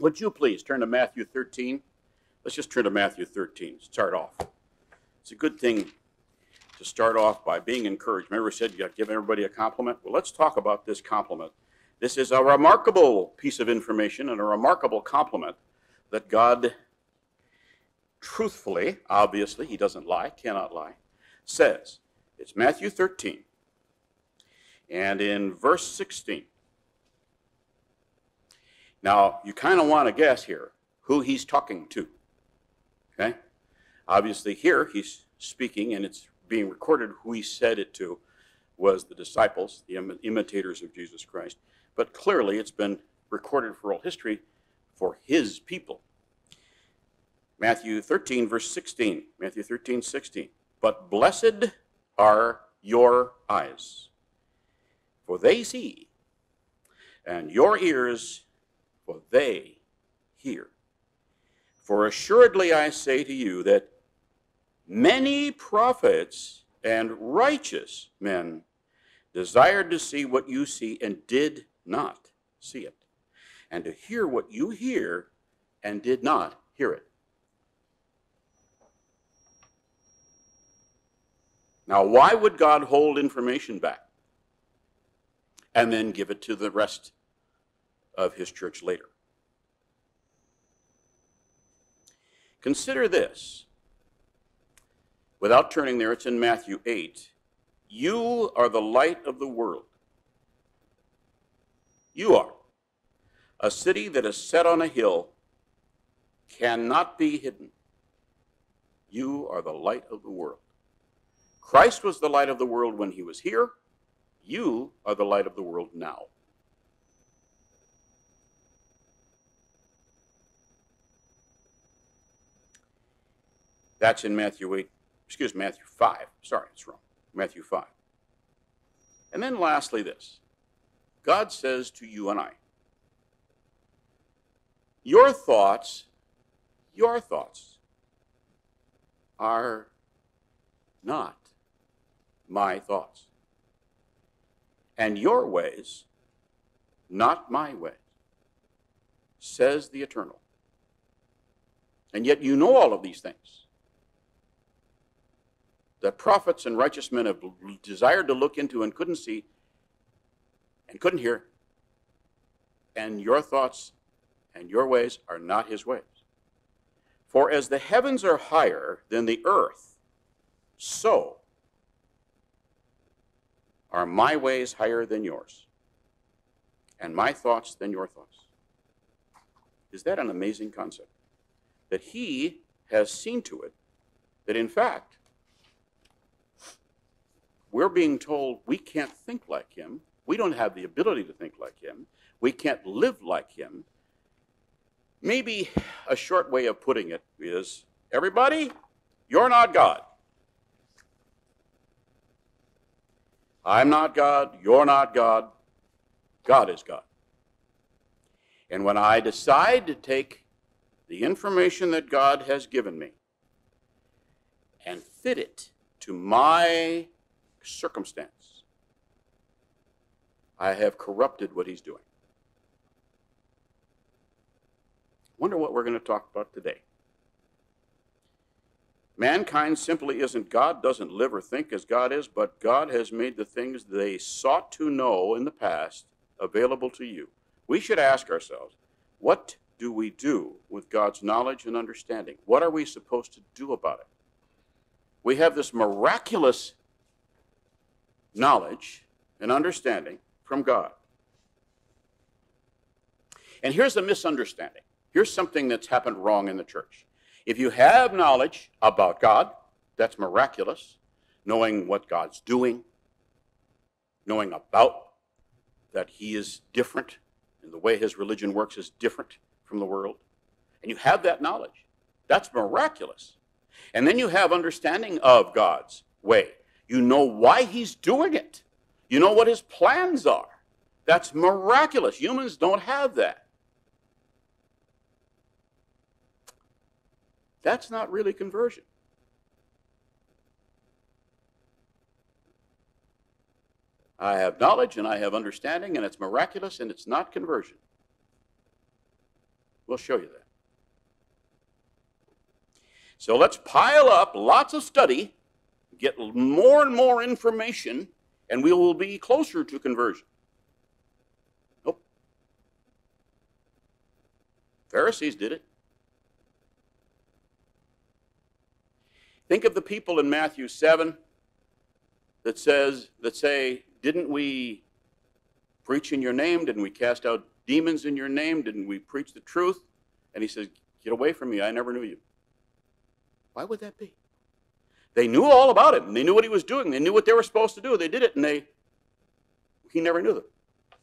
Would you please turn to Matthew 13? Let's just turn to Matthew 13, start off. It's a good thing to start off by being encouraged. Remember I said you got to give everybody a compliment? Well, let's talk about this compliment. This is a remarkable piece of information and a remarkable compliment that God truthfully, obviously, he doesn't lie, cannot lie, says. It's Matthew 13. And in verse 16. Now, you kind of want to guess here who he's talking to. Okay? Obviously here he's speaking, and it's being recorded who he said it to was the disciples, the imitators of Jesus Christ. But clearly it's been recorded for all history for his people. Matthew 13, verse 16. Matthew 13, 16. But blessed are your eyes, for they see, and your ears, for they hear. For assuredly I say to you that many prophets and righteous men desired to see what you see and did not see it, and to hear what you hear and did not hear it. Now, why would God hold information back and then give it to the rest of his church later? Consider this. Without turning there, it's in Matthew 8. You are the light of the world. You are. A city that is set on a hill cannot be hidden. You are the light of the world. Christ was the light of the world when he was here. You are the light of the world now. That's in Matthew 5. Sorry, it's wrong. Matthew 5. And then lastly this. God says to you and I, your thoughts are not my thoughts. And your ways, not my ways, says the Eternal. And yet you know all of these things. That prophets and righteous men have desired to look into and couldn't see and couldn't hear. And your thoughts and your ways are not his ways. For as the heavens are higher than the earth, so are my ways higher than yours, and my thoughts than your thoughts. Is that an amazing concept? That he has seen to it that, in fact, we're being told we can't think like him. We don't have the ability to think like him. We can't live like him. Maybe a short way of putting it is, everybody, you're not God. I'm not God. You're not God. God is God. And when I decide to take the information that God has given me and fit it to my circumstance, I have corrupted what he's doing. Wonder what we're going to talk about today. Mankind simply isn't God, doesn't live or think as God is, but God has made the things they sought to know in the past available to you. We should ask ourselves, what do we do with God's knowledge and understanding? What are we supposed to do about it? We have this miraculous knowledge and understanding from God. And here's a misunderstanding. Here's something that's happened wrong in the church. If you have knowledge about God, that's miraculous, knowing what God's doing, knowing about that he is different, and the way his religion works is different from the world, and you have that knowledge, that's miraculous. And then you have understanding of God's way. You know why he's doing it. You know what his plans are. That's miraculous. Humans don't have that. That's not really conversion. I have knowledge and I have understanding and it's miraculous and it's not conversion. We'll show you that. So let's pile up lots of study, get more and more information, and we will be closer to conversion. Nope. Pharisees did it. Think of the people in Matthew 7 that say, didn't we preach in your name? Didn't we cast out demons in your name? Didn't we preach the truth? And he says, get away from me, I never knew you. Why would that be? They knew all about him. They knew what he was doing. They knew what they were supposed to do. They did it, and he never knew them.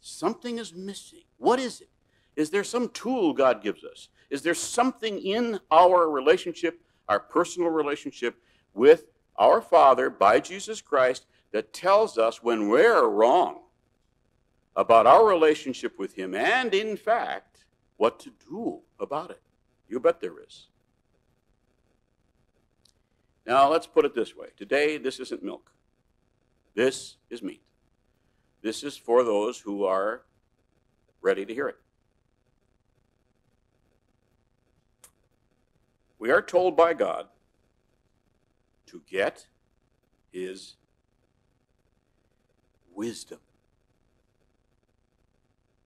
Something is missing. What is it? Is there some tool God gives us? Is there something in our relationship, our personal relationship with our Father by Jesus Christ that tells us when we're wrong about our relationship with him and, in fact, what to do about it? You bet there is. Now, let's put it this way. Today, this isn't milk. This is meat. This is for those who are ready to hear it. We are told by God to get his wisdom.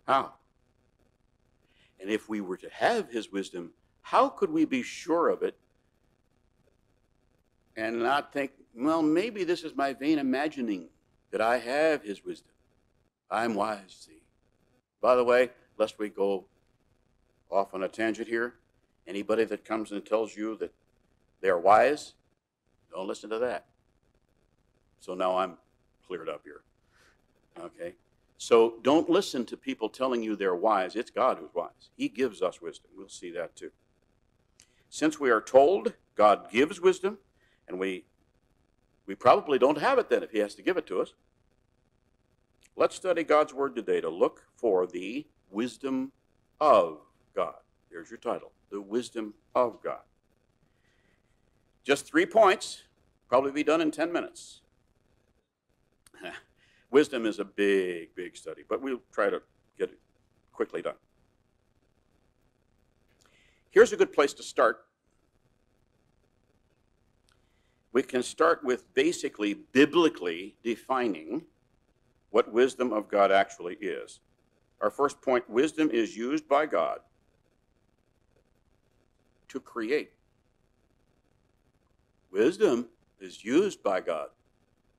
How? And if we were to have his wisdom, how could we be sure of it and not think, well, maybe this is my vain imagining that I have his wisdom. I'm wise, see. By the way, lest we go off on a tangent here, anybody that comes and tells you that they're wise, don't listen to that. So now I'm cleared up here. Okay? So don't listen to people telling you they're wise. It's God who's wise. He gives us wisdom. We'll see that too. Since we are told God gives wisdom, and we probably don't have it then if he has to give it to us. Let's study God's word today to look for the wisdom of God. There's your title, the wisdom of God. Just 3 points, probably be done in 10 minutes. Wisdom is a big, big study, but we'll try to get it quickly done. Here's a good place to start. We can start with basically biblically defining what wisdom of God actually is. Our first point, wisdom is used by God to create. Wisdom is used by God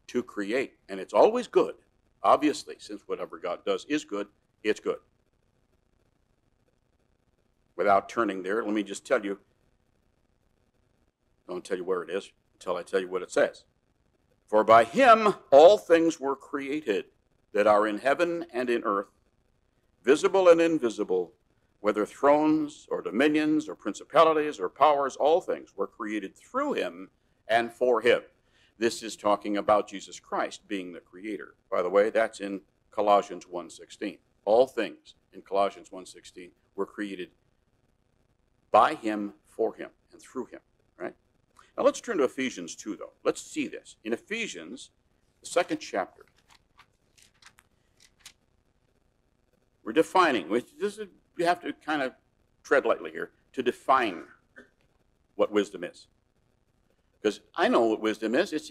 to create, and it's always good. Obviously, since whatever God does is good, it's good. Without turning there, let me just tell you, I won't tell you where it is until I tell you what it says. For by him all things were created that are in heaven and in earth, visible and invisible, whether thrones or dominions or principalities or powers, all things were created through him and for him. This is talking about Jesus Christ being the creator. By the way, that's in Colossians 1:16. All things in Colossians 1:16 were created by him, for him, and through him. Right? Now let's turn to Ephesians 2, though. Let's see this. In Ephesians, the 2nd chapter, we're defining. We have to kind of tread lightly here to define what wisdom is. Because I know what wisdom is. It's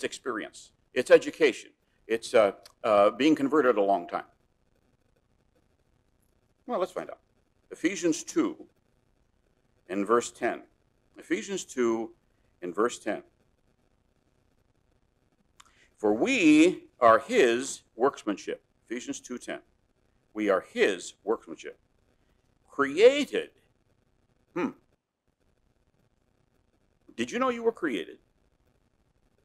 experience. It's education. It's being converted a long time. Well, let's find out. Ephesians 2 and verse 10. Ephesians 2 and verse 10. For we are his workmanship. Ephesians 2:10. We are his workmanship. Created. Did you know you were created? It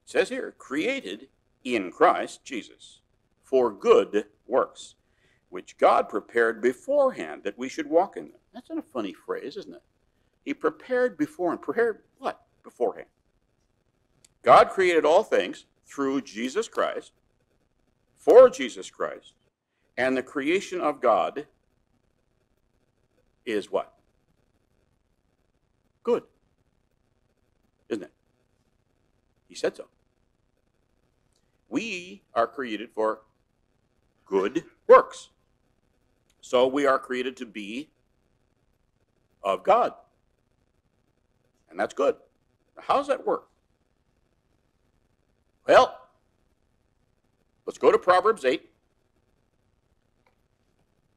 says here, created in Christ Jesus for good works, which God prepared beforehand that we should walk in them. That's a funny phrase, isn't it? He prepared beforehand. Prepared what? Beforehand. God created all things through Jesus Christ, for Jesus Christ, and the creation of God is what? Good. Isn't it? He said so. We are created for good works. So we are created to be of God. And that's good. How does that work? Well, let's go to Proverbs 8.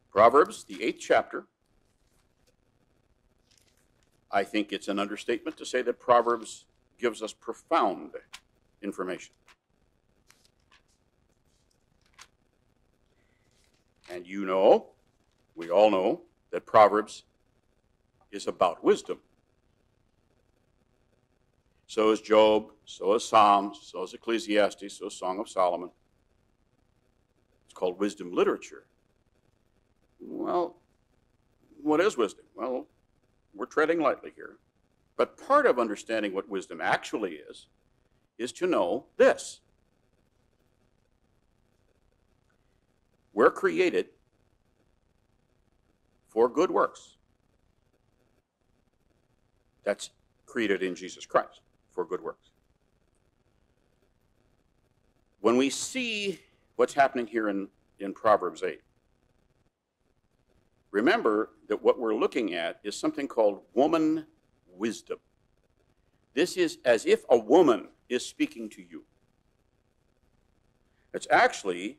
Proverbs, the 8th chapter. I think it's an understatement to say that Proverbs gives us profound information. And you know, we all know, that Proverbs is about wisdom. So is Job, so is Psalms, so is Ecclesiastes, so is Song of Solomon. It's called wisdom literature. Well, what is wisdom? Well, we're treading lightly here. But part of understanding what wisdom actually is to know this. We're created for good works. That's created in Jesus Christ for good works. When we see what's happening here in Proverbs 8, remember that what we're looking at is something called woman wisdom. This is as if a woman is speaking to you. It's actually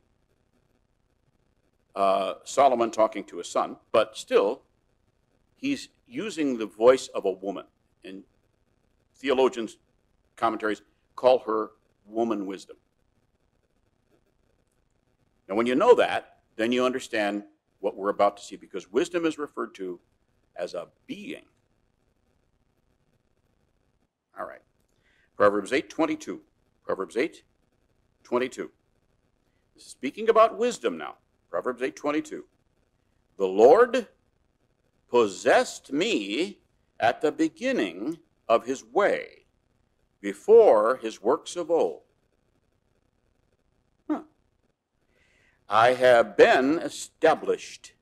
Solomon talking to his son, but still, he's using the voice of a woman. And theologians, commentaries, call her woman wisdom. Now, when you know that, then you understand what we're about to see, because wisdom is referred to as a being. All right. Proverbs 8:22. Proverbs 8:22. This is speaking about wisdom now. Proverbs 8:22. The Lord possessed me at the beginning of his way, before his works of old. I have been established.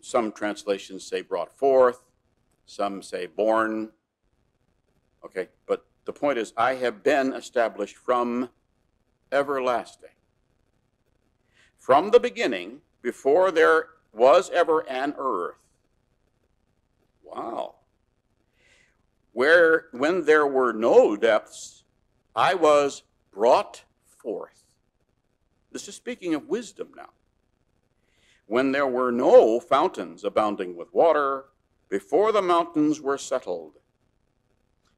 Some translations say brought forth. Some say born. Okay, but the point is, I have been established from everlasting. From the beginning, before there was ever an earth. Wow. When there were no depths, I was brought forth. This is speaking of wisdom now. When there were no fountains abounding with water, before the mountains were settled,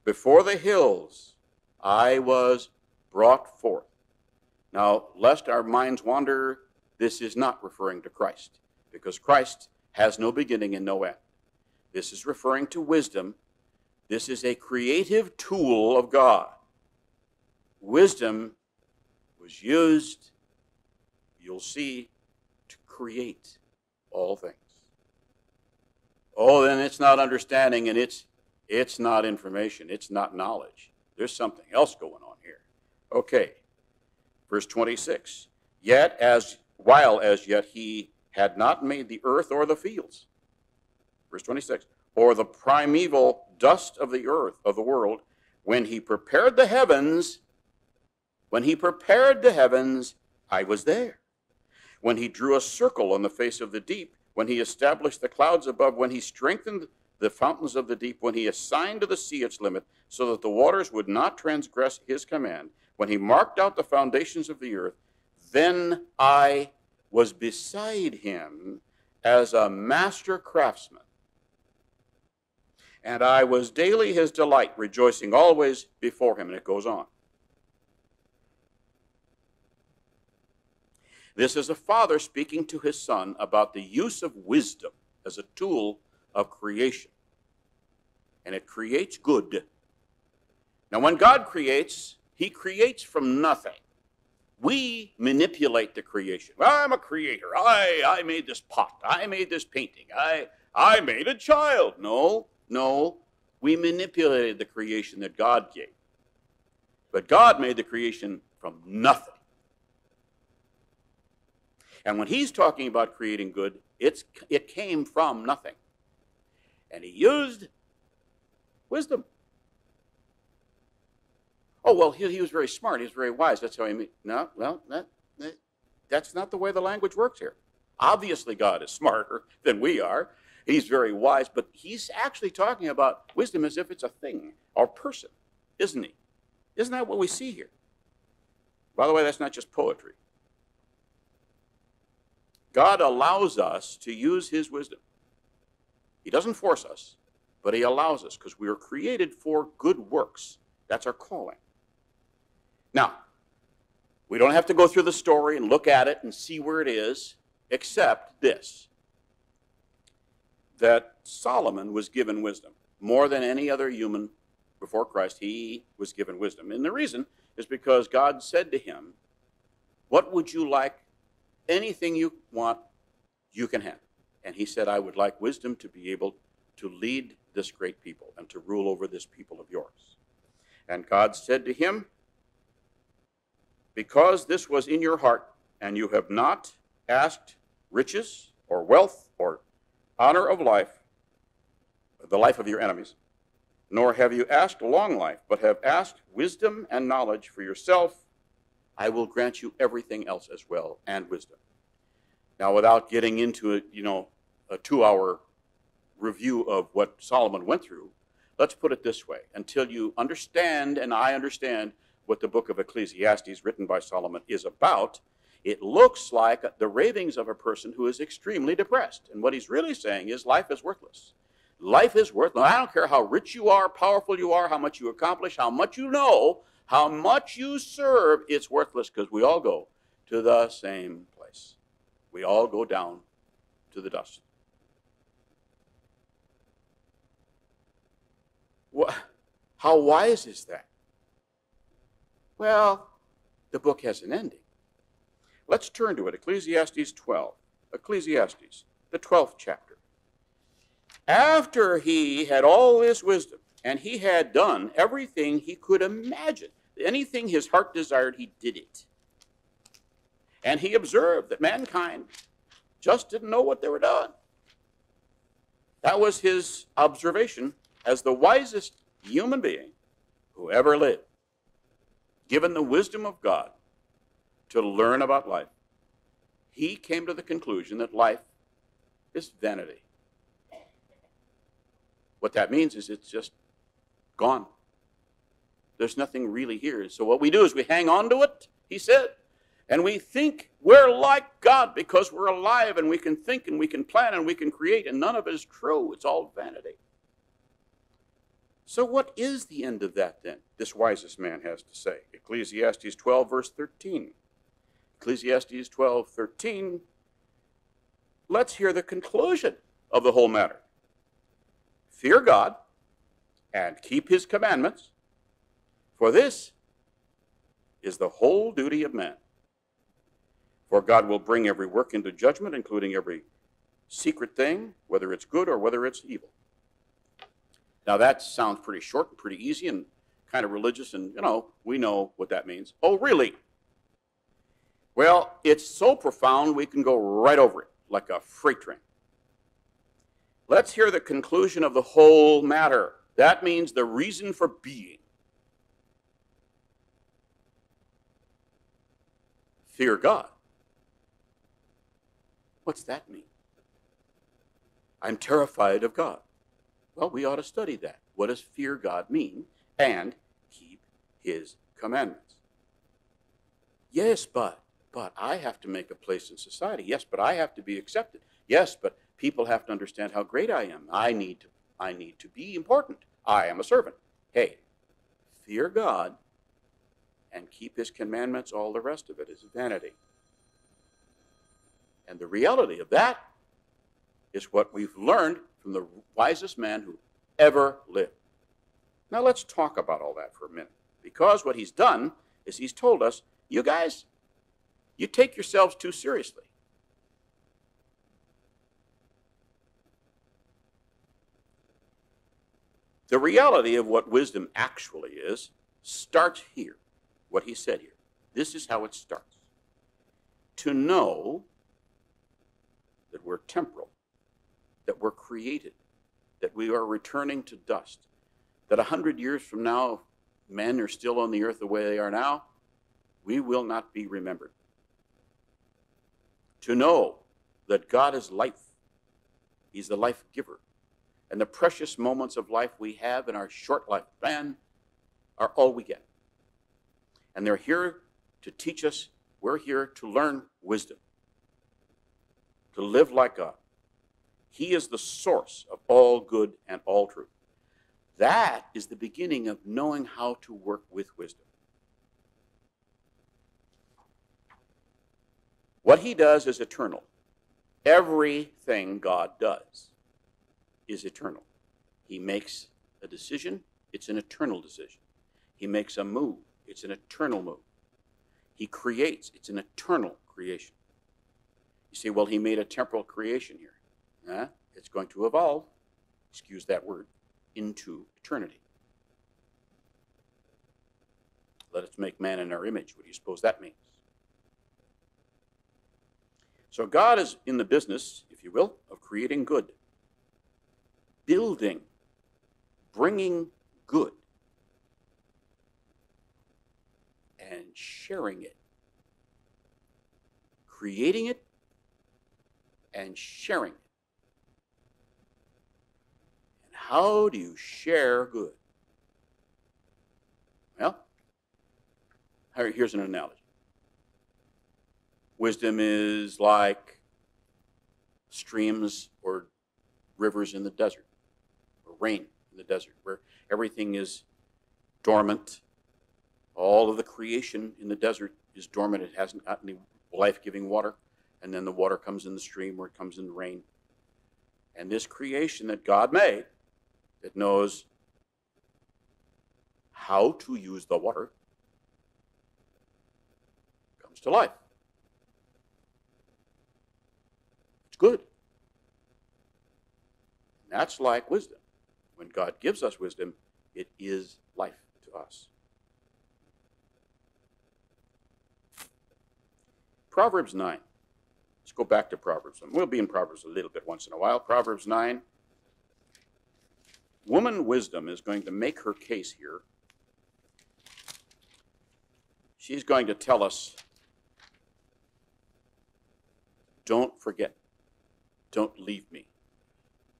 before the hills, I was brought forth. Now, lest our minds wander, this is not referring to Christ, because Christ has no beginning and no end. This is referring to wisdom. This is a creative tool of God. Wisdom was used, you'll see, to create all things. Oh, then it's not understanding, and it's not information. It's not knowledge. There's something else going on here. Okay, verse 26. Yet while as yet he had not made the earth or the fields. Verse 26. Or the primeval dust of the earth, of the world, when he prepared the heavens, I was there. When he drew a circle on the face of the deep, when he established the clouds above, when he strengthened the fountains of the deep, when he assigned to the sea its limit, so that the waters would not transgress his command, when he marked out the foundations of the earth, then I was beside him as a master craftsman. And I was daily his delight, rejoicing always before him. And it goes on. This is a father speaking to his son about the use of wisdom as a tool of creation. And it creates good. Now, when God creates, he creates from nothing. We manipulate the creation. Well, I'm a creator. I made this pot. I made this painting. I made a child. No, we manipulated the creation that God gave. But God made the creation from nothing. And when he's talking about creating good, it came from nothing. And he used wisdom. Oh, well, he was very smart. He was very wise. That's how he made. No, well, That's not the way the language works here. Obviously, God is smarter than we are. He's very wise, but he's actually talking about wisdom as if it's a thing or person, isn't he? Isn't that what we see here? By the way, that's not just poetry. God allows us to use his wisdom. He doesn't force us, but he allows us because we are created for good works. That's our calling. Now, we don't have to go through the story and look at it and see where it is, except this, that Solomon was given wisdom. More than any other human before Christ, he was given wisdom. And the reason is because God said to him, what would you like? Anything you want, you can have. And he said, I would like wisdom to be able to lead this great people and to rule over this people of yours. And God said to him, because this was in your heart, and you have not asked riches or wealth or honor of life, the life of your enemies, nor have you asked long life, but have asked wisdom and knowledge for yourself, I will grant you everything else as well, and wisdom. Now, without getting into a 2-hour review of what Solomon went through, let's put it this way. Until you understand, and I understand, what the book of Ecclesiastes, written by Solomon, is about, it looks like the ravings of a person who is extremely depressed. And what he's really saying is life is worthless. Life is worthless. I don't care how rich you are, powerful you are, how much you accomplish, how much you know, how much you serve, it's worthless because we all go to the same place. We all go down to the dust. How wise is that? Well, the book has an ending. Let's turn to it, Ecclesiastes 12. Ecclesiastes, the 12th chapter. After he had all this wisdom, and he had done everything he could imagine, anything his heart desired, he did it. And he observed that mankind just didn't know what they were doing. That was his observation as the wisest human being who ever lived, given the wisdom of God to learn about life. He came to the conclusion that life is vanity. What that means is it's just gone. There's nothing really here. So what we do is we hang on to it, he said, and we think we're like God because we're alive and we can think and we can plan and we can create, and none of it is true. It's all vanity. So what is the end of that then? This wisest man has to say. Ecclesiastes 12, verse 13. Ecclesiastes 12, 13. Let's hear the conclusion of the whole matter. Fear God and keep his commandments, for this is the whole duty of man. For God will bring every work into judgment, including every secret thing, whether it's good or whether it's evil. Now that sounds pretty short and pretty easy and kind of religious, and we know what that means. Oh, really? Well, it's so profound we can go right over it like a freight train. Let's hear the conclusion of the whole matter. That means the reason for being. Fear God. What's that mean? I'm terrified of God. Well, we ought to study that. What does fear God mean? And keep his commandments. Yes, but I have to make a place in society. Yes, but I have to be accepted. Yes, but people have to understand how great I am. I need to be important. I am a servant. Hey, fear God and keep his commandments. All the rest of it is vanity. And the reality of that is what we've learned from the wisest man who ever lived. Now let's talk about all that for a minute. Because what he's done is he's told us, you guys, you take yourselves too seriously. The reality of what wisdom actually is starts here, what he said here. This is how it starts. To know that we're temporal, that we're created, that we are returning to dust, that 100 years from now, men are still on the earth the way they are now, we will not be remembered. to know that God is life. He's the life giver. And the precious moments of life we have in our short lifespan are all we get. And they're here to teach us. We're here to learn wisdom, to live like God. He is the source of all good and all truth. That is the beginning of knowing how to work with wisdom. What he does is eternal. Everything God does is eternal. He makes a decision, it's an eternal decision. He makes a move, it's an eternal move. He creates, it's an eternal creation. You say, well, he made a temporal creation here. It's going to evolve, excuse that word, into eternity. Let us make man in our image. What do you suppose that means? So God is in the business, if you will, of creating good, building, bringing good, and sharing it. Creating it and sharing it. And how do you share good? Well, here's an analogy. Wisdom is like streams or rivers in the desert, or rain in the desert, where everything is dormant. All of the creation in the desert is dormant. It hasn't got any life-giving water. And then the water comes in the stream, or it comes in the rain. And this creation that God made, that knows how to use the water, comes to life. It's good. And that's like wisdom. When God gives us wisdom, it is life to us. Proverbs 9. Let's go back to Proverbs. We'll be in Proverbs a little bit once in a while. Proverbs 9. Woman wisdom is going to make her case here. She's going to tell us, don't forget. Don't leave me.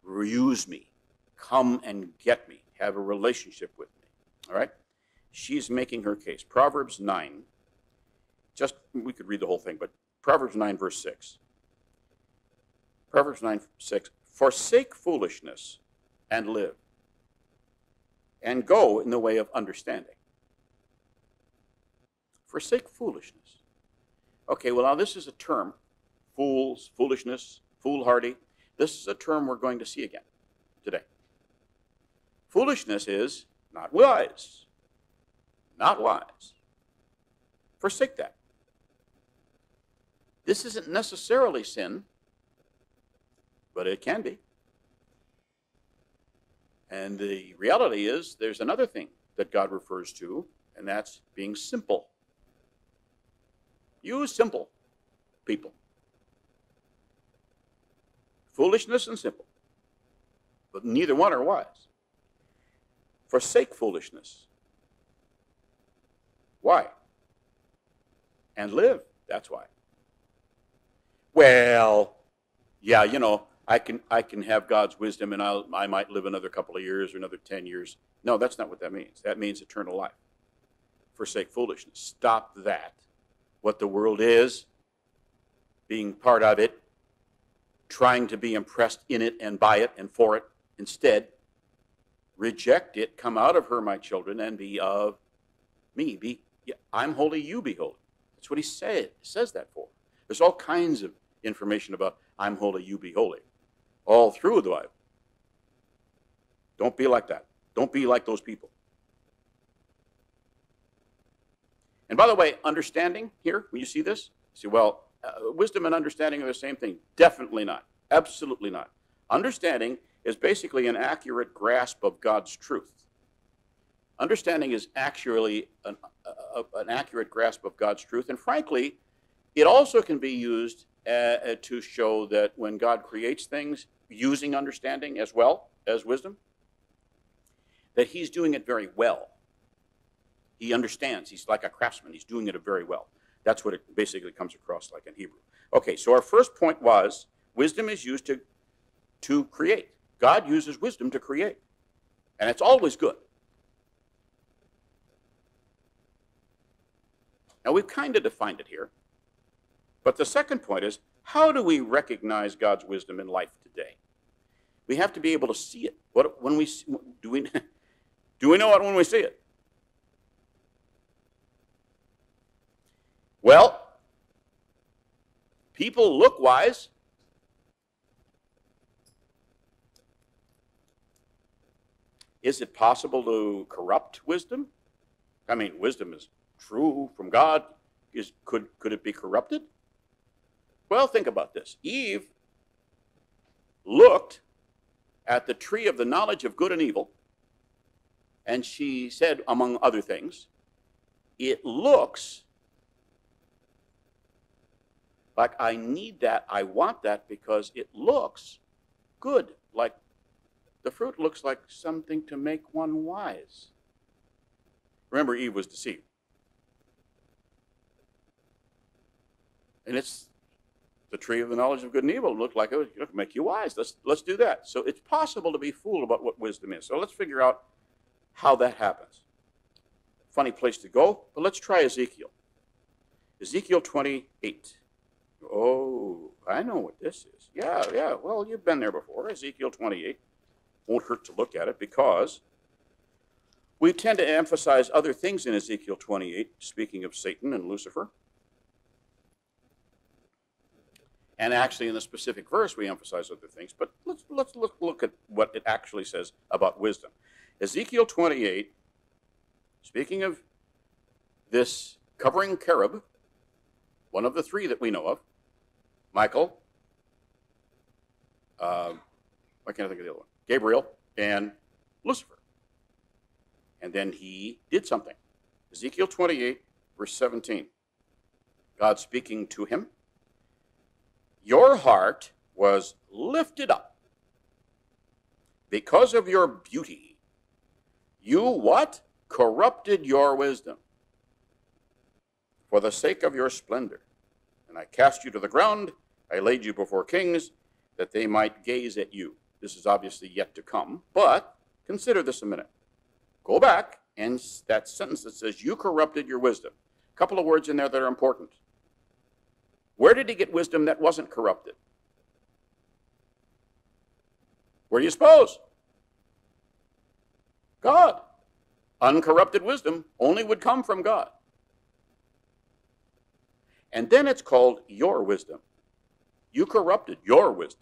Use me. Come and get me. Have a relationship with me. All right? She's making her case. Proverbs 9. We could read the whole thing, but Proverbs 9, verse 6. Proverbs 9, 6. Forsake foolishness and live, and go in the way of understanding. Forsake foolishness. Okay, well, now this is a term. Fools, foolishness, foolhardy. This is a term we're going to see again today. Foolishness is not wise. Not wise. Forsake that. This isn't necessarily sin, but it can be. And the reality is there's another thing that God refers to, and that's being simple. Use simple people. Foolishness and simple. But neither one are wise. Forsake foolishness. Why? And live. That's why. Well, yeah, you know, I can have God's wisdom and I might live another couple of years or another 10 years. No, that's not what that means. That means eternal life. Forsake foolishness. Stop that. What the world is, being part of it, trying to be impressed in it and by it and for it. Instead, reject it, come out of her, my children, and be of me. I'm holy, you be holy. That's what he says that for. There's all kinds of information about I'm holy, you be holy, all through the Bible. Don't be like that. Don't be like those people. And by the way, understanding here, when you see this, you say, well, wisdom and understanding are the same thing. Definitely not. Absolutely not. Understanding is basically an accurate grasp of God's truth. Understanding is actually an accurate grasp of God's truth. And frankly, it also can be used to show that when God creates things using understanding as well as wisdom, that he's doing it very well. He understands. He's like a craftsman. He's doing it very well. That's what it basically comes across like in Hebrew. Okay, so our first point was wisdom is used to create. God uses wisdom to create, and it's always good. Now, we've kind of defined it here, but the second point is, how do we recognize God's wisdom in life today? We have to be able to see it. Do we know it when we see it? Well, people look wise. Is it possible to corrupt wisdom? I mean, wisdom is true from God. Could it be corrupted? Well, think about this. Eve looked at the tree of the knowledge of good and evil, and she said, among other things, it looks like I need that, I want that, because it looks good, like the fruit looks like something to make one wise. Remember, Eve was deceived. And it's the tree of the knowledge of good and evil. It looked like it would make you wise. Let's do that. So it's possible to be fooled about what wisdom is. So let's figure out how that happens. Funny place to go, but let's try Ezekiel. Ezekiel 28. Oh, I know what this is. Yeah. Well, you've been there before. Ezekiel 28. Won't hurt to look at it because we tend to emphasize other things in Ezekiel 28, speaking of Satan and Lucifer. And actually, in the specific verse, we emphasize other things. But let's look at what it actually says about wisdom. Ezekiel 28, speaking of this covering cherub, one of the three that we know of, Michael, I can't think of the other one, Gabriel, and Lucifer. And then he did something. Ezekiel 28, verse 17. God speaking to him. Your heart was lifted up because of your beauty. You what? Corrupted your wisdom for the sake of your splendor. And I cast you to the ground. I laid you before kings that they might gaze at you. This is obviously yet to come, but consider this a minute. Go back, and that sentence that says, you corrupted your wisdom. A couple of words in there that are important. Where did he get wisdom that wasn't corrupted? Where do you suppose? God. Uncorrupted wisdom only would come from God. And then it's called your wisdom. You corrupted your wisdom.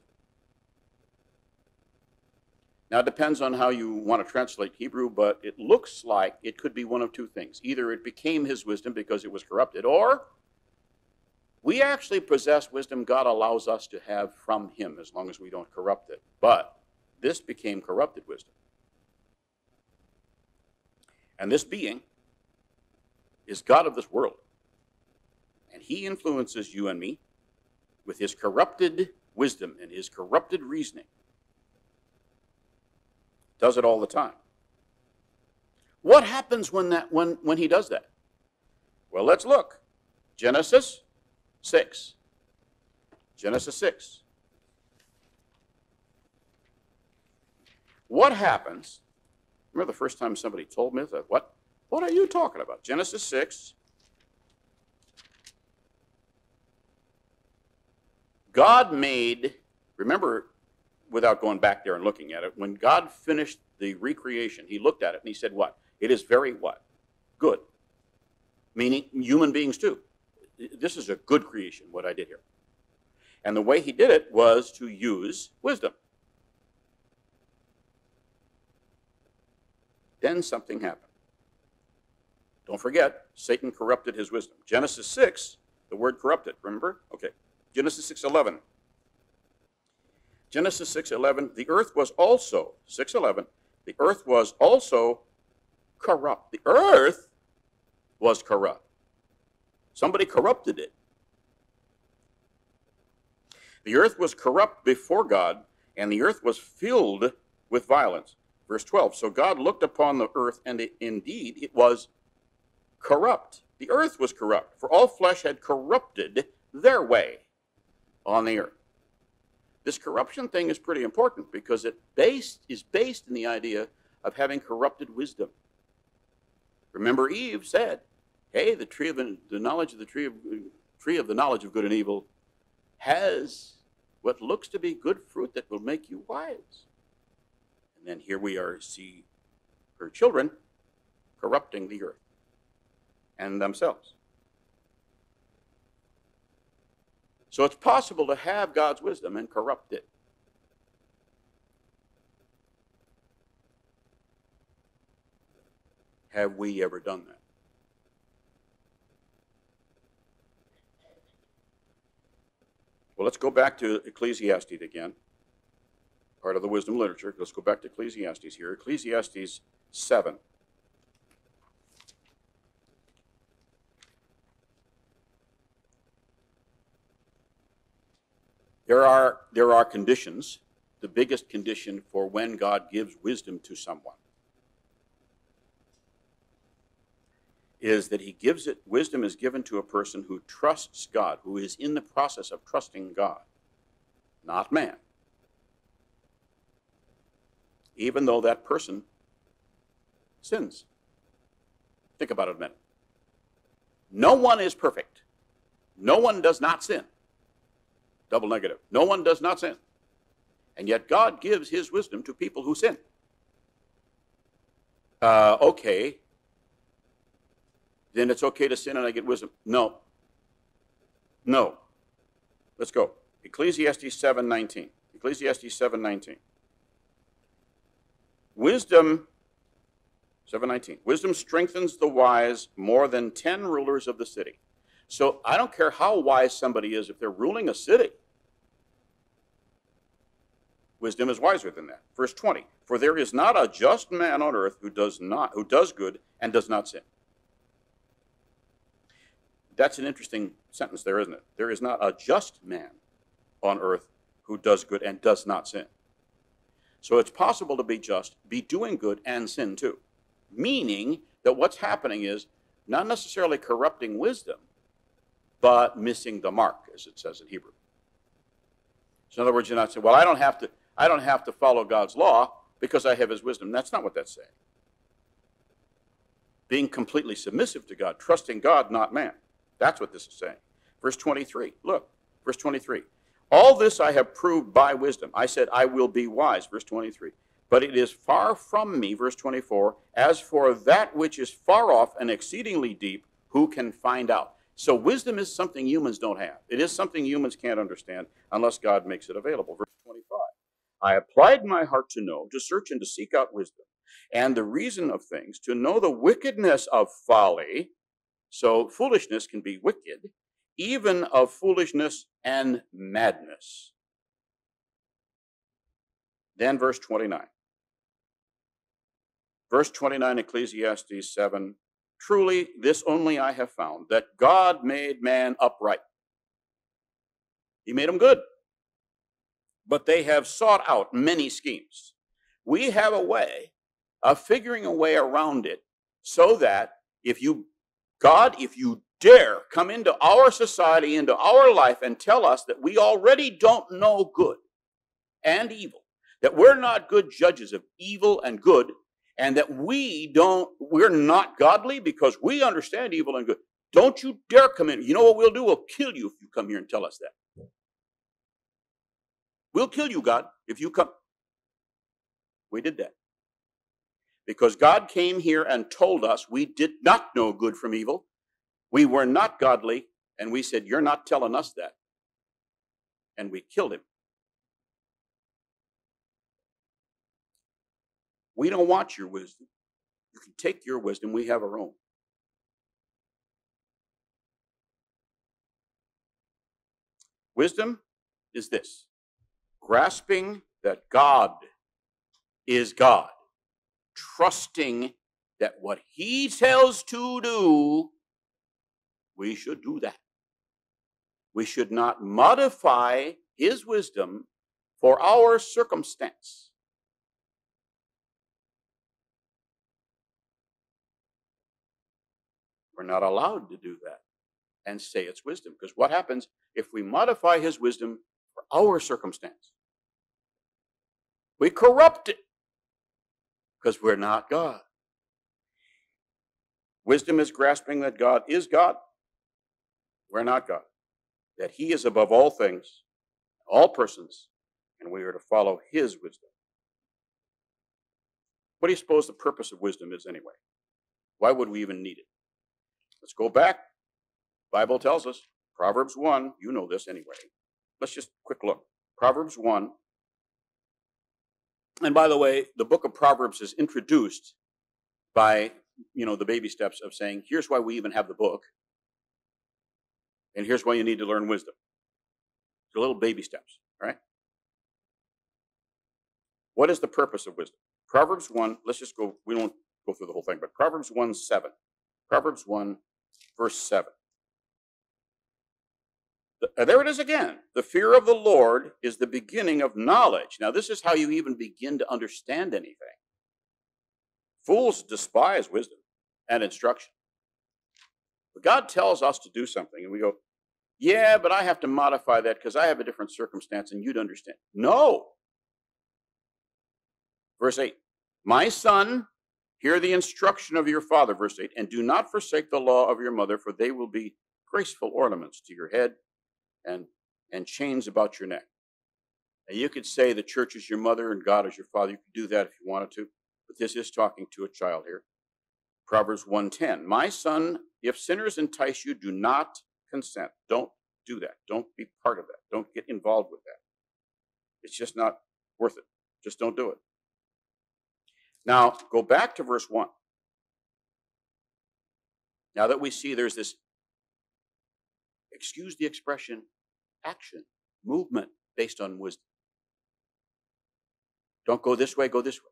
Now, it depends on how you want to translate Hebrew, but it looks like it could be one of two things. Either it became his wisdom because it was corrupted, or we actually possess wisdom God allows us to have from him as long as we don't corrupt it. But this became corrupted wisdom. And this being is God of this world. And he influences you and me with his corrupted wisdom and his corrupted reasoning. Does it all the time. What happens when he does that? Well, let's look. Genesis 6. Genesis 6. What happens? Remember the first time somebody told me that? What are you talking about? Genesis 6. God made, remember, without going back there and looking at it, when God finished the recreation, he looked at it and he said what? It is very what? Good. Meaning human beings too. This is a good creation, what I did here. And the way he did it was to use wisdom. Then something happened. Don't forget, Satan corrupted his wisdom. Genesis 6, the word corrupted, remember? Okay. Genesis 6:11. Genesis 6:11, the earth was also, 6:11, the earth was also corrupt. The earth was corrupt. Somebody corrupted it. The earth was corrupt before God, and the earth was filled with violence. Verse 12, so God looked upon the earth, and indeed it was corrupt. The earth was corrupt, for all flesh had corrupted their way on the earth. This corruption thing is pretty important because it is based in the idea of having corrupted wisdom. Remember, Eve said, "Hey, the tree of the knowledge of the tree of the knowledge of good and evil has what looks to be good fruit that will make you wise." And then here we are, see her children corrupting the earth and themselves. So it's possible to have God's wisdom and corrupt it. Have we ever done that? Well, let's go back to Ecclesiastes again, part of the wisdom literature. Let's go back to Ecclesiastes here. Ecclesiastes 7. There are conditions. The biggest condition for when God gives wisdom to someone is that he gives it, wisdom is given to a person who trusts God, who is in the process of trusting God, not man. Even though that person sins. Think about it a minute. No one is perfect. No one does not sin. Double negative. No one does not sin. And yet God gives his wisdom to people who sin. Okay. Then it's okay to sin and I get wisdom. No. No. Let's go. Ecclesiastes 7:19. Ecclesiastes 7:19. Wisdom, 7:19. Wisdom strengthens the wise more than 10 rulers of the city. So I don't care how wise somebody is if they're ruling a city. Wisdom is wiser than that. Verse 20. For there is not a just man on earth who does good and does not sin. That's an interesting sentence there, isn't it? There is not a just man on earth who does good and does not sin. So it's possible to be just, be doing good, and sin too. Meaning that what's happening is not necessarily corrupting wisdom, but missing the mark, as it says in Hebrew. So in other words, you're not saying, well, I don't have to follow God's law because I have his wisdom. That's not what that's saying. Being completely submissive to God, trusting God, not man. That's what this is saying. Verse 23, look, verse 23. All this I have proved by wisdom. I said, I will be wise, verse 23. But it is far from me, verse 24, as for that which is far off and exceedingly deep, who can find out? So wisdom is something humans don't have. It is something humans can't understand unless God makes it available. Verse 25. I applied my heart to know, to search and to seek out wisdom, and the reason of things, to know the wickedness of folly. So foolishness can be wicked, even of foolishness and madness. Then verse 29. Verse 29, Ecclesiastes 7. Truly, this only I have found, that God made man upright. He made him good. But they have sought out many schemes. We have a way of figuring a way around it so that if you dare come into our society, into our life, and tell us that we already don't know good and evil, that we're not good judges of evil and good, and that we're not godly because we understand evil and good. Don't you dare come in. You know what we'll do? We'll kill you if you come here and tell us that. We'll kill you, God, if you come. We did that. Because God came here and told us we did not know good from evil. We were not godly, and we said, you're not telling us that. And we killed him. We don't want your wisdom. You can take your wisdom. We have our own. Wisdom is this: grasping that God is God, trusting that what he tells to do, we should do that. We should not modify his wisdom for our circumstance. We're not allowed to do that and say it's wisdom. Because what happens if we modify his wisdom for our circumstance? We corrupt it because we're not God. Wisdom is grasping that God is God. We're not God. That he is above all things, all persons, and we are to follow his wisdom. What do you suppose the purpose of wisdom is anyway? Why would we even need it? Let's go back. The Bible tells us, Proverbs 1, you know this anyway. Let's just quick look. Proverbs 1. And by the way, the book of Proverbs is introduced by, the baby steps of saying, here's why we even have the book. And here's why you need to learn wisdom. The little baby steps, right? What is the purpose of wisdom? Proverbs 1, let's just go, we won't go through the whole thing, but Proverbs 1:7. Proverbs 1, verse 7. There it is again. The fear of the Lord is the beginning of knowledge. Now, this is how you even begin to understand anything. Fools despise wisdom and instruction. But God tells us to do something, and we go, yeah, but I have to modify that because I have a different circumstance and you'd understand. No. Verse 8, my son, hear the instruction of your father, verse 8, and do not forsake the law of your mother, for they will be graceful ornaments to your head and chains about your neck. Now, you could say the church is your mother and God is your father. You could do that if you wanted to, but this is talking to a child here. Proverbs 1:10, my son, if sinners entice you, do not consent. Don't do that. Don't be part of that. Don't get involved with that. It's just not worth it. Just don't do it. Now, go back to verse 1. Now that we see there's this, excuse the expression, action, movement based on wisdom. Don't go this way, go this way.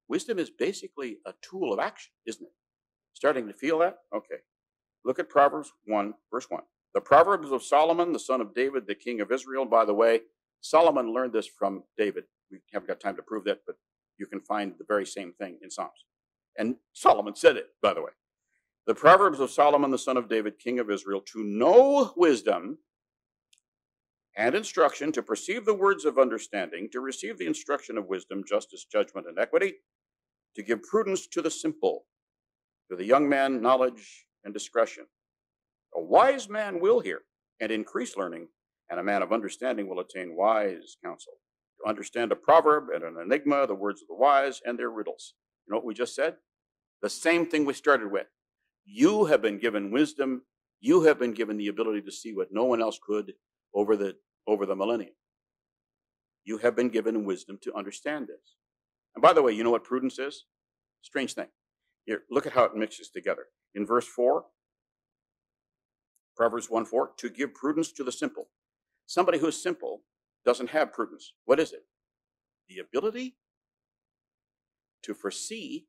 Wisdom is basically a tool of action, isn't it? Starting to feel that? Okay. Look at Proverbs 1, verse 1. The Proverbs of Solomon, the son of David, the king of Israel. By the way, Solomon learned this from David. We haven't got time to prove that, but you can find the very same thing in Psalms. And Solomon said it, by the way. The Proverbs of Solomon, the son of David, king of Israel, to know wisdom and instruction, to perceive the words of understanding, to receive the instruction of wisdom, justice, judgment, and equity, to give prudence to the simple, to the young man knowledge and discretion. A wise man will hear and increase learning, and a man of understanding will attain wise counsel. To understand a proverb and an enigma, the words of the wise and their riddles. You know what we just said? The same thing we started with. You have been given wisdom. You have been given the ability to see what no one else could over the millennium. You have been given wisdom to understand this. And by the way, you know what prudence is? Strange thing. Here, look at how it mixes together. In verse 4, Proverbs 1:4, to give prudence to the simple. Somebody who is simple doesn't have prudence. What is it? The ability to foresee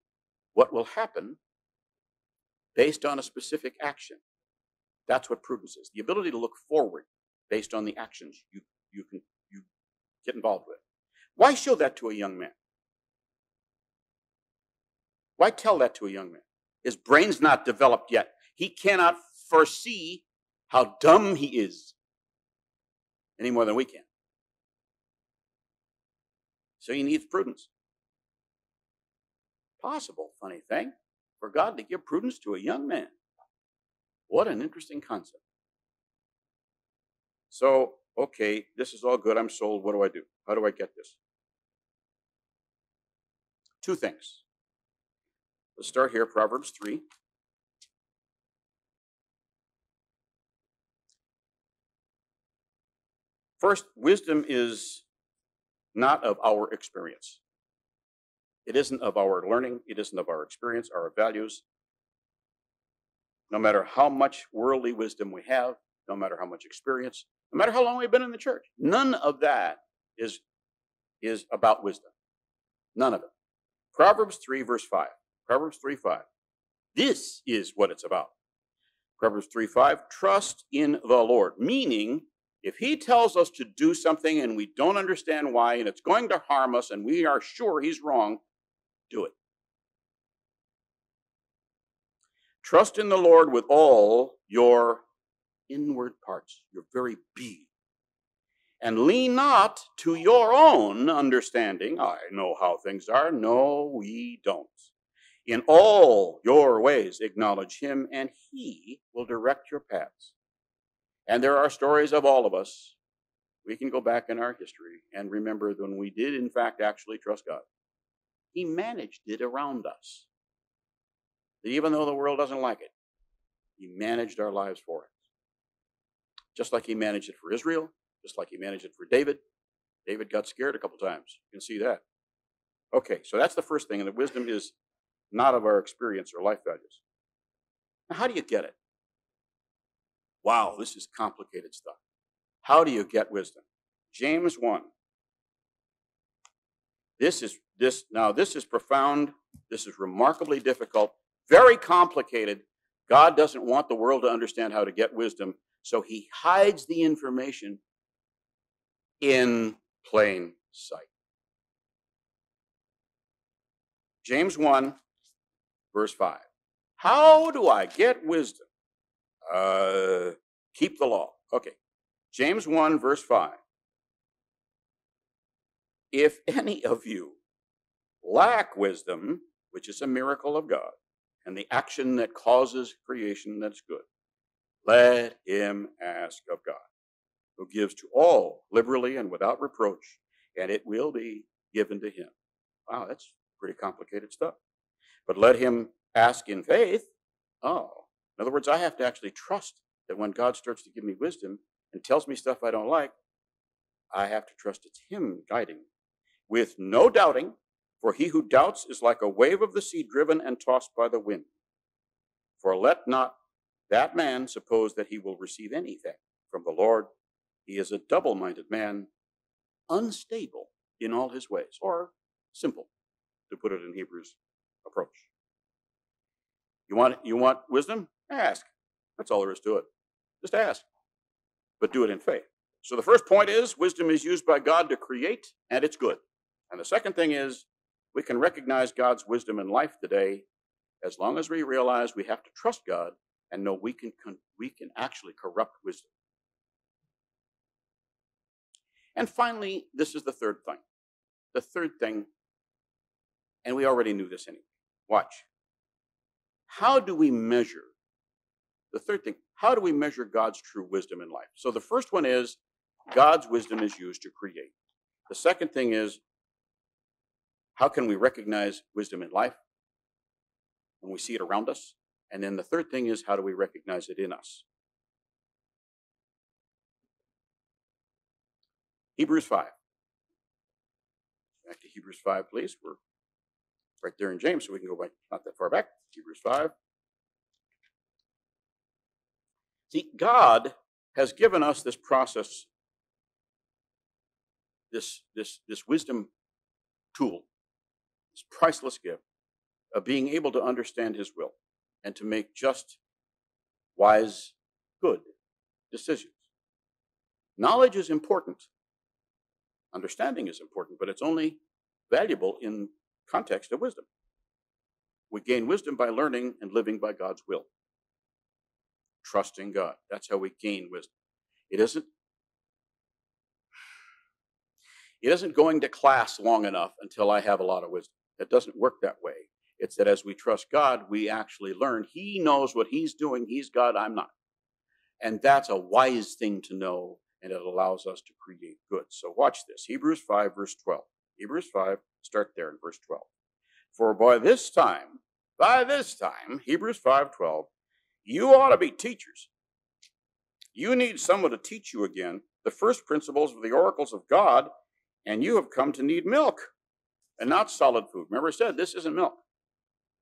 what will happen based on a specific action. That's what prudence is. The ability to look forward based on the actions you get involved with. Why show that to a young man? Why tell that to a young man? His brain's not developed yet. He cannot foresee how dumb he is any more than we can. So he needs prudence. Possible, funny thing, for God to give prudence to a young man. What an interesting concept. So, okay, this is all good. I'm sold. What do I do? How do I get this? Two things. Let's start here, Proverbs 3. First, wisdom is not of our experience. It isn't of our learning. It isn't of our experience, our values. No matter how much worldly wisdom we have, no matter how much experience, no matter how long we've been in the church, none of that is about wisdom. None of it. Proverbs 3, verse 5. Proverbs 3:5. This is what it's about. Proverbs 3:5. Trust in the Lord. Meaning, if he tells us to do something and we don't understand why and it's going to harm us and we are sure he's wrong, do it. Trust in the Lord with all your inward parts, your very being. And lean not to your own understanding. I know how things are. No, we don't. In all your ways acknowledge him, and he will direct your paths. And there are stories of all of us. We can go back in our history and remember when we did, in fact, actually trust God. He managed it around us. Even though the world doesn't like it, he managed our lives for us. Just like he managed it for Israel, just like he managed it for David. David got scared a couple times. You can see that. Okay, so that's the first thing, and the wisdom is not of our experience or life values. Now, how do you get it? Wow, this is complicated stuff. How do you get wisdom? James 1. This is profound. This is remarkably difficult, very complicated. God doesn't want the world to understand how to get wisdom, so he hides the information in plain sight. James 1, verse 5. How do I get wisdom? Keep the law. Okay. James 1, verse 5. If any of you lack wisdom, which is a miracle of God, and the action that causes creation that's good, let him ask of God, who gives to all liberally and without reproach, and it will be given to him. Wow, that's pretty complicated stuff. But let him ask in faith. Oh, in other words, I have to actually trust that when God starts to give me wisdom and tells me stuff I don't like, I have to trust it's him guiding me. With no doubting, for he who doubts is like a wave of the sea driven and tossed by the wind. For let not that man suppose that he will receive anything from the Lord. He is a double-minded man, unstable in all his ways, or simple, to put it in Hebrews approach. You want wisdom? Ask. That's all there is to it. Just ask, but do it in faith. So the first point is wisdom is used by God to create, and it's good. And the second thing is we can recognize God's wisdom in life today as long as we realize we have to trust God and know we can actually corrupt wisdom. And finally, this is the third thing. The third thing, and we already knew this anyway. Watch. How do we measure? The third thing, how do we measure God's true wisdom in life? So the first one is God's wisdom is used to create. The second thing is, how can we recognize wisdom in life when we see it around us? And then the third thing is, how do we recognize it in us? Hebrews 5. Back to Hebrews 5, please. We're right there in James, so we can go back not that far back. Hebrews 5. See, God has given us this process, this wisdom tool, this priceless gift of being able to understand his will and to make just, wise, good decisions. Knowledge is important. Understanding is important, but it's only valuable in context of wisdom. We gain wisdom by learning and living by God's will. Trusting God. That's how we gain wisdom. It isn't going to class long enough until I have a lot of wisdom. It doesn't work that way. It's that as we trust God, we actually learn. He knows what he's doing. He's God, I'm not. And that's a wise thing to know, and it allows us to create good. So watch this. Hebrews 5, verse 12. Hebrews 5, start there in verse 12. For by this time, Hebrews 5:12, you ought to be teachers. You need someone to teach you again the first principles of the oracles of God, and you have come to need milk and not solid food. Remember I said, this isn't milk.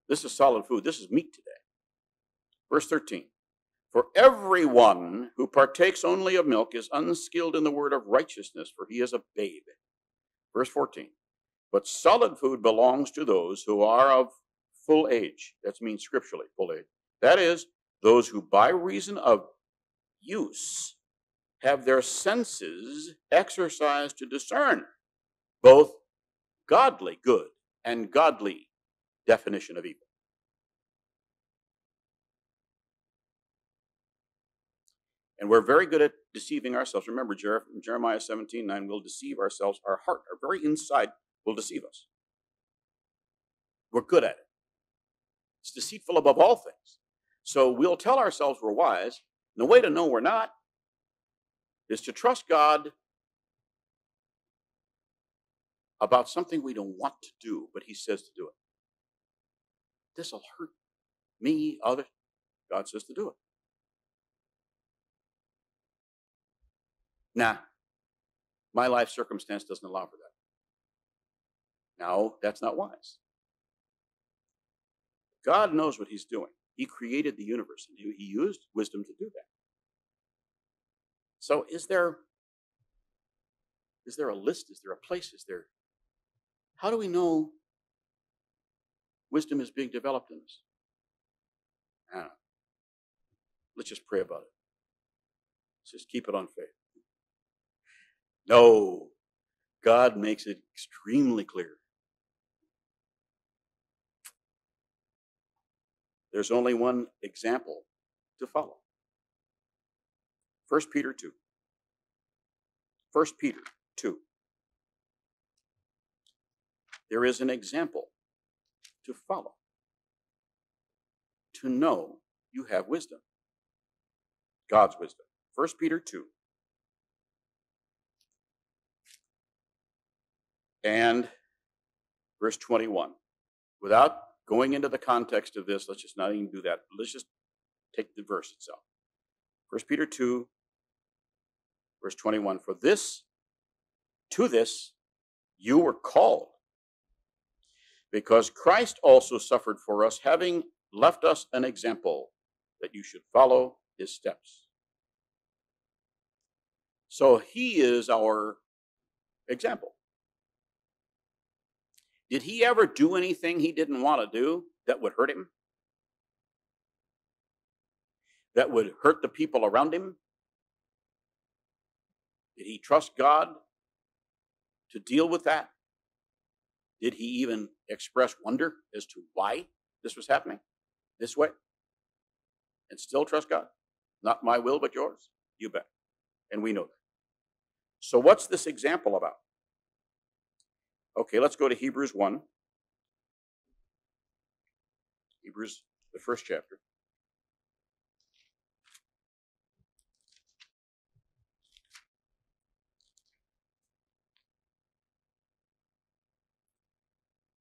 This is solid food. This is meat today. Verse 13. For everyone who partakes only of milk is unskilled in the word of righteousness, for he is a babe. Verse 14. But solid food belongs to those who are of full age. That means scripturally, full age. That is, those who by reason of use have their senses exercised to discern both godly good and godly definition of evil. And we're very good at deceiving ourselves. Remember, Jeremiah 17:9, we'll deceive ourselves. Our heart, our very inside, will deceive us. We're good at it. It's deceitful above all things. So we'll tell ourselves we're wise. And the way to know we're not is to trust God about something we don't want to do, but he says to do it. This will hurt me, others. God says to do it. Nah, my life circumstance doesn't allow for that. No, that's not wise. God knows what he's doing. He created the universe, and he used wisdom to do that. So is there a list? Is there a place? How do we know wisdom is being developed in us? I don't know. Let's just pray about it. Let's just keep it on faith. No, God makes it extremely clear. There's only one example to follow. 1 Peter 2. 1 Peter 2. There is an example to follow. To know you have wisdom. God's wisdom. 1 Peter 2. And verse 21. Without going into the context of this, let's just not even do that. Let's just take the verse itself. 1 Peter 2, verse 21. For this, to this, you were called, because Christ also suffered for us, having left us an example that you should follow his steps. So he is our example. Did he ever do anything he didn't want to do that would hurt him? That would hurt the people around him? Did he trust God to deal with that? Did he even express wonder as to why this was happening this way? And still trust God? Not my will, but yours? You bet. And we know that. So what's this example about? Okay, let's go to Hebrews 1. Hebrews, the first chapter.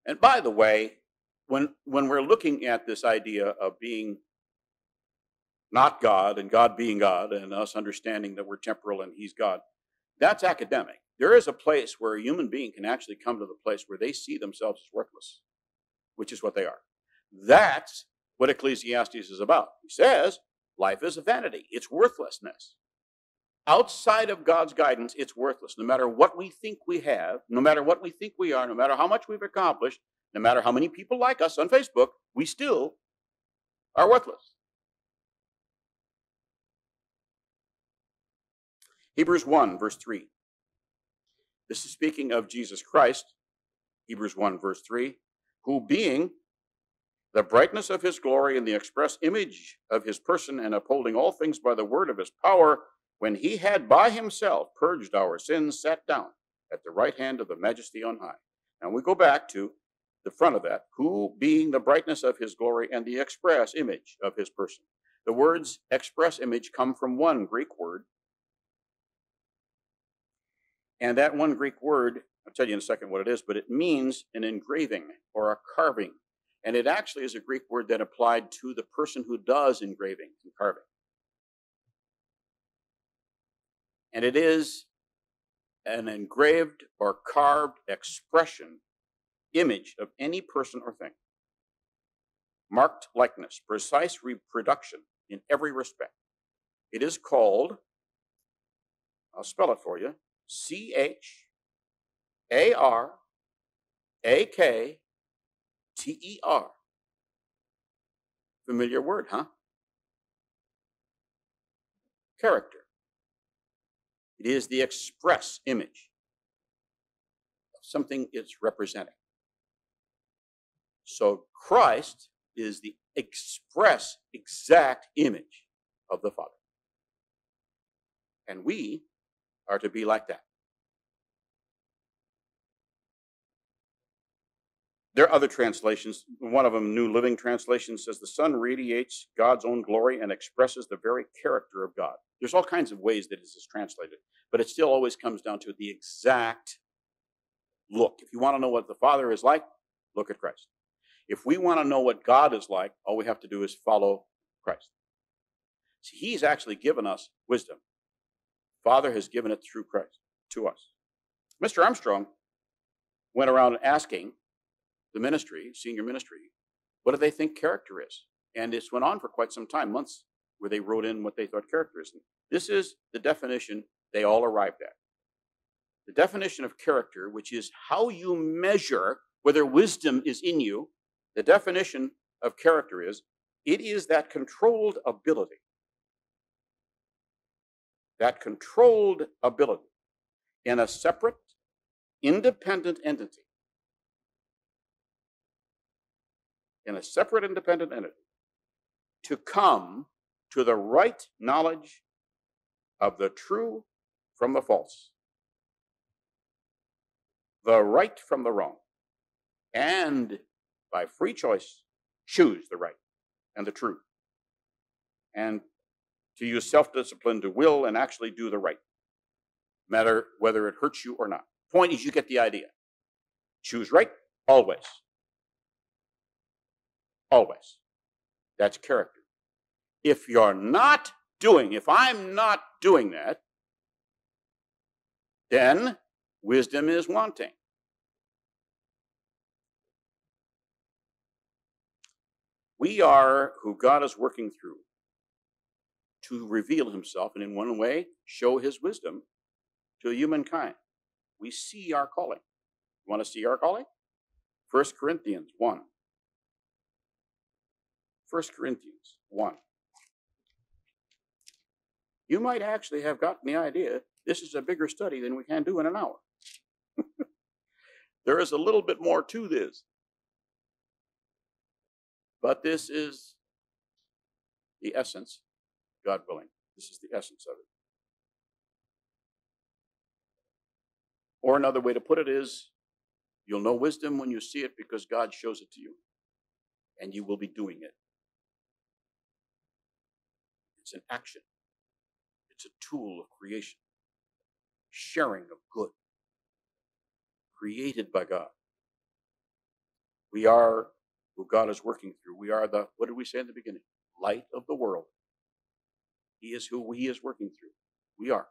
And by the way, when we're looking at this idea of being not God and God being God and us understanding that we're temporal and he's God, that's academic. There is a place where a human being can actually come to the place where they see themselves as worthless, which is what they are. That's what Ecclesiastes is about. He says, life is a vanity. It's worthlessness. Outside of God's guidance, it's worthless. No matter what we think we have, no matter what we think we are, no matter how much we've accomplished, no matter how many people like us on Facebook, we still are worthless. Hebrews 1, verse 3. This is speaking of Jesus Christ. Hebrews 1, verse 3. Who being the brightness of his glory and the express image of his person, and upholding all things by the word of his power, when he had by himself purged our sins, sat down at the right hand of the majesty on high. Now we go back to the front of that. Who being the brightness of his glory and the express image of his person. The words express image come from one Greek word. And that one Greek word, I'll tell you in a second what it is, but it means an engraving or a carving. And it actually is a Greek word that applied to the person who does engraving and carving. And it is an engraved or carved expression, image of any person or thing. Marked likeness, precise reproduction in every respect. It is called, I'll spell it for you, C-H-A-R-A-K-T-E-R. Familiar word, huh? Character. It is the express image of something it's representing. So Christ is the express, exact image of the Father. And we are to be like that. There are other translations. One of them, New Living Translation, says the sun radiates God's own glory and expresses the very character of God. There's all kinds of ways that this is translated, but it still always comes down to the exact look. If you want to know what the Father is like, look at Christ. If we want to know what God is like, all we have to do is follow Christ. See, he's actually given us wisdom. Father has given it through Christ to us. Mr. Armstrong went around asking the ministry, senior ministry, what do they think character is? And this went on for quite some time, months, where they wrote in what they thought character is. And this is the definition they all arrived at. The definition of character, which is how you measure whether wisdom is in you, the definition of character is, it is that controlled ability. That controlled ability in a separate, independent entity. In a separate, independent entity. To come to the right knowledge of the true from the false. The right from the wrong. And by free choice, choose the right and the true. And to use self-discipline to will and actually do the right, matter whether it hurts you or not. Point is, you get the idea. Choose right, always. Always. That's character. If I'm not doing that, then wisdom is wanting. We are who God is working through to reveal himself, and in one way, show his wisdom to humankind. We see our calling. You want to see our calling? 1 Corinthians 1. 1 Corinthians 1. You might actually have gotten the idea this is a bigger study than we can do in an hour. There is a little bit more to this. But this is the essence, God willing. This is the essence of it. Or another way to put it is, you'll know wisdom when you see it because God shows it to you. And you will be doing it. It's an action. It's a tool of creation. Sharing of good. Created by God. We are who God is working through. We are the, what did we say in the beginning? Light of the world. He is who he is working through. We are.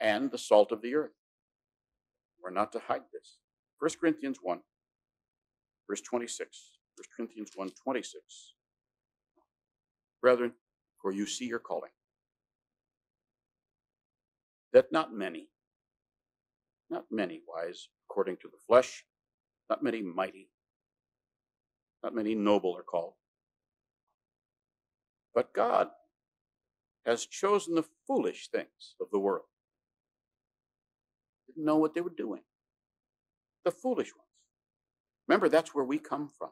And the salt of the earth. We're not to hide this. 1 Corinthians 1, verse 26. 1 Corinthians 1, 26. Brethren, for you see your calling. That not many wise according to the flesh, not many mighty, not many noble are called. But God has chosen the foolish things of the world. Didn't know what they were doing. The foolish ones. Remember, that's where we come from.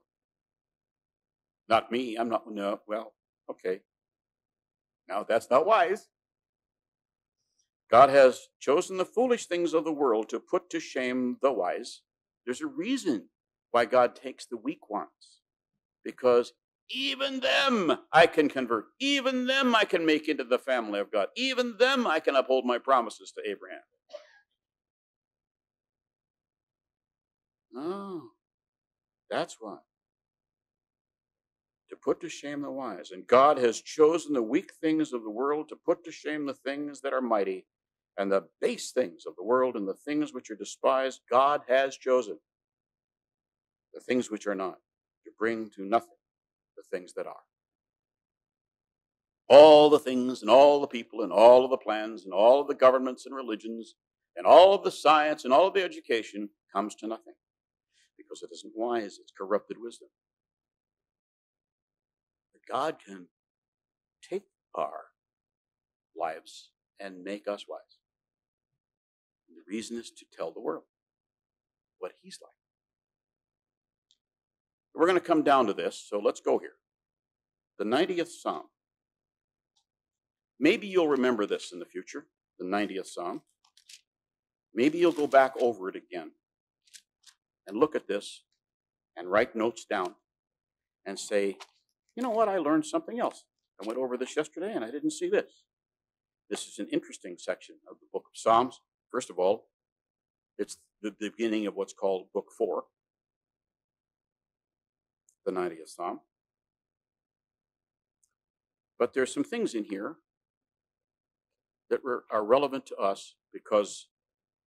Not me. I'm not, no, well, okay. Now, that's not wise. God has chosen the foolish things of the world to put to shame the wise. There's a reason why God takes the weak ones. Because even them I can convert. Even them I can make into the family of God. Even them I can uphold my promises to Abraham. Oh, that's why. To put to shame the wise. And God has chosen the weak things of the world to put to shame the things that are mighty, and the base things of the world and the things which are despised. God has chosen the things which are not, to bring to nothing the things that are. All the things and all the people and all of the plans and all of the governments and religions and all of the science and all of the education comes to nothing. Because it isn't wise, it's corrupted wisdom. But God can take our lives and make us wise. And the reason is to tell the world what he's like. We're going to come down to this, so let's go here. The 90th Psalm. Maybe you'll remember this in the future. the 90th Psalm. Maybe you'll go back over it again and look at this and write notes down and say, you know what, I learned something else. I went over this yesterday and I didn't see this. This is an interesting section of the book of Psalms. First of all, it's the beginning of what's called Book 4, the 90th Psalm. But there's some things in here that are relevant to us because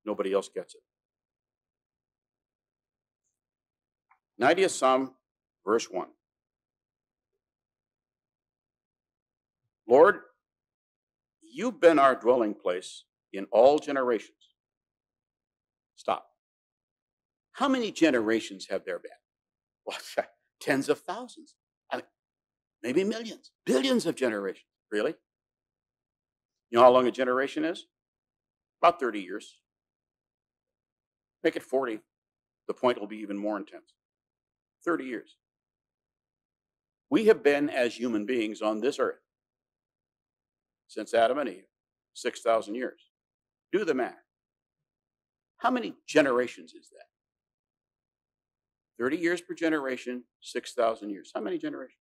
nobody else gets it. 90th Psalm, verse 1. Lord, you've been our dwelling place in all generations. Stop. How many generations have there been? Well, tens of thousands. I mean, maybe millions, billions of generations. Really? You know how long a generation is? About 30 years. Make it 40. The point will be even more intense. 30 years. We have been, as human beings, on this earth since Adam and Eve, 6,000 years. Do the math. How many generations is that? 30 years per generation, 6,000 years. How many generations?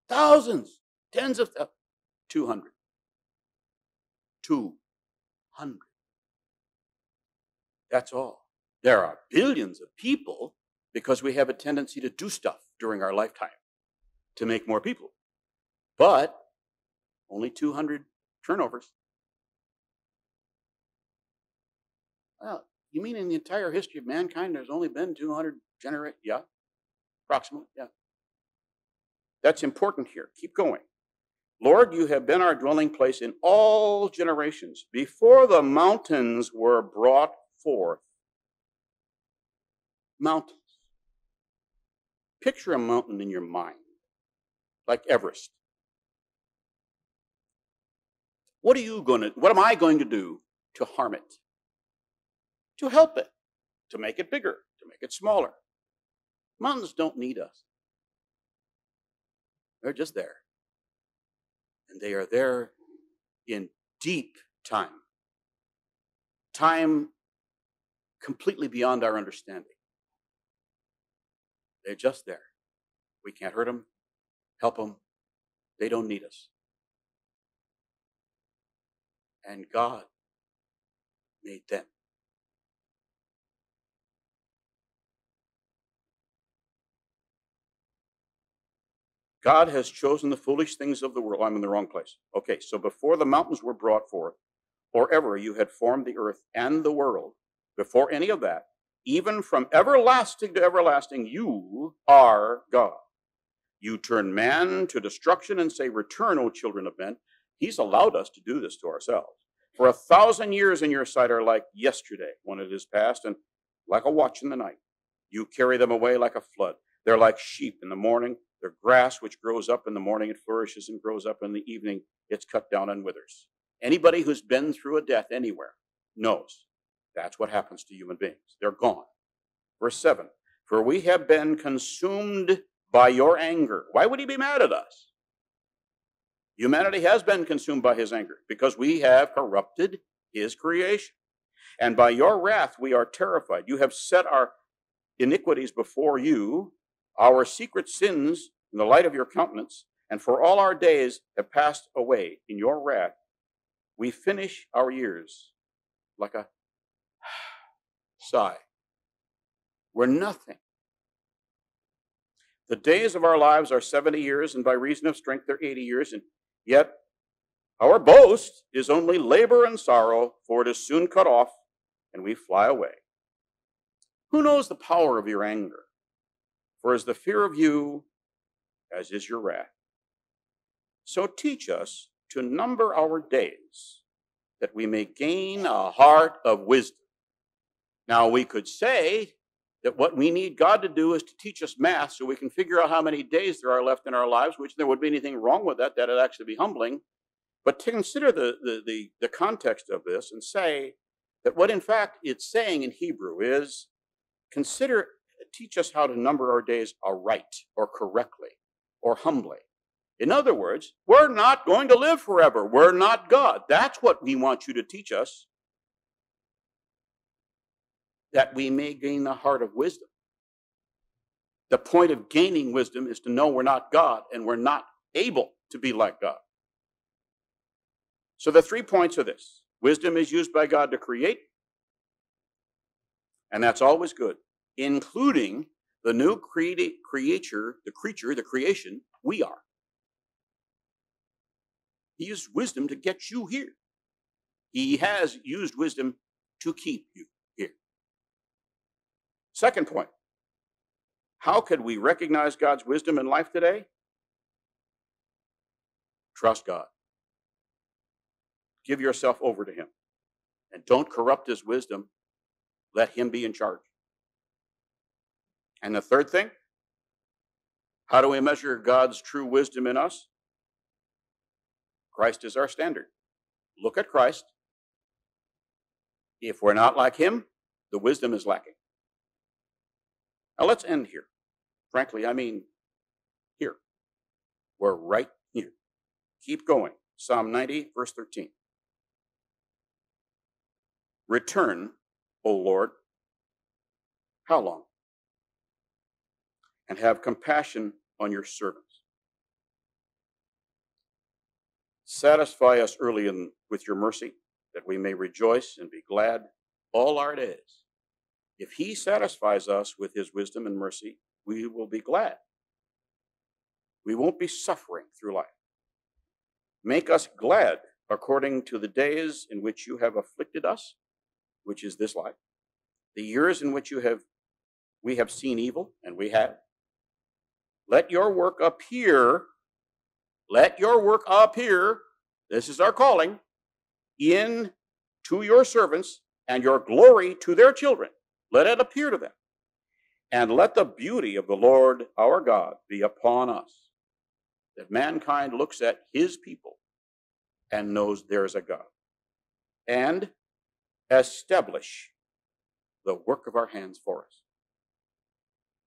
Thousands, tens of thousands. 200. 200. That's all. There are billions of people because we have a tendency to do stuff during our lifetime to make more people. But only 200 turnovers. Well, you mean in the entire history of mankind there's only been 200 generations? Yeah, approximately, yeah. That's important here. Keep going. Lord, you have been our dwelling place in all generations. Before the mountains were brought forth. Mountains. Picture a mountain in your mind, like Everest. What am I going to do to harm it? To help it, to make it bigger, to make it smaller. Mountains don't need us. They're just there. And they are there in deep time. Time completely beyond our understanding. They're just there. We can't hurt them, help them. They don't need us. And God made them. God has chosen the foolish things of the world. I'm in the wrong place. Okay, so before the mountains were brought forth, or ever you had formed the earth and the world, before any of that, even from everlasting to everlasting, you are God. You turn man to destruction and say, return, O children of men. He's allowed us to do this to ourselves. For 1,000 years in your sight are like yesterday when it is past, and like a watch in the night. You carry them away like a flood. They're like sheep in the morning. They're grass which grows up in the morning. It flourishes and grows up in the evening. It's cut down and withers. Anybody who's been through a death anywhere knows that's what happens to human beings. They're gone. Verse 7, for we have been consumed by your anger. Why would he be mad at us? Humanity has been consumed by his anger because we have corrupted his creation. And by your wrath we are terrified. You have set our iniquities before you, our secret sins in the light of your countenance, and for all our days have passed away in your wrath. We finish our years like a sigh. We're nothing. The days of our lives are 70 years, and by reason of strength they're 80 years, and yet our boast is only labor and sorrow, for it is soon cut off, and we fly away. Who knows the power of your anger? For as the fear of you, as is your wrath. So teach us to number our days, that we may gain a heart of wisdom. Now we could say that what we need God to do is to teach us math so we can figure out how many days there are left in our lives, which there would be anything wrong with that. That would actually be humbling. But to consider the context of this and say that what in fact it's saying in Hebrew is teach us how to number our days aright or correctly or humbly. In other words, we're not going to live forever. We're not God. That's what He wants you to teach us, that we may gain the heart of wisdom. The point of gaining wisdom is to know we're not God and we're not able to be like God. So the 3 points are this. Wisdom is used by God to create, and that's always good, including the new creature, the creation we are. He used wisdom to get you here. He has used wisdom to keep you here. Second point, how could we recognize God's wisdom in life today? Trust God. Give yourself over to Him. And don't corrupt His wisdom. Let Him be in charge. And the third thing, how do we measure God's true wisdom in us? Christ is our standard. Look at Christ. If we're not like Him, the wisdom is lacking. Now let's end here. Frankly, I mean here. We're right here. Keep going. Psalm 90, verse 13. Return, O Lord. How long? And have compassion on your servants. Satisfy us early with your mercy, that we may rejoice and be glad all our days. If He satisfies us with His wisdom and mercy, we will be glad. We won't be suffering through life. Make us glad according to the days in which you have afflicted us, which is this life, the years in which we have seen evil, and we have. Let your work appear. Let your work appear. This is our calling. In to your servants, and your glory to their children. Let it appear to them. And let the beauty of the Lord our God be upon us, that mankind looks at His people and knows there is a God. And establish the work of our hands for us.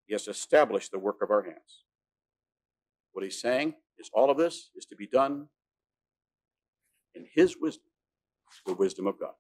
Yes, establish the work of our hands. What He's saying is all of this is to be done in His wisdom, the wisdom of God.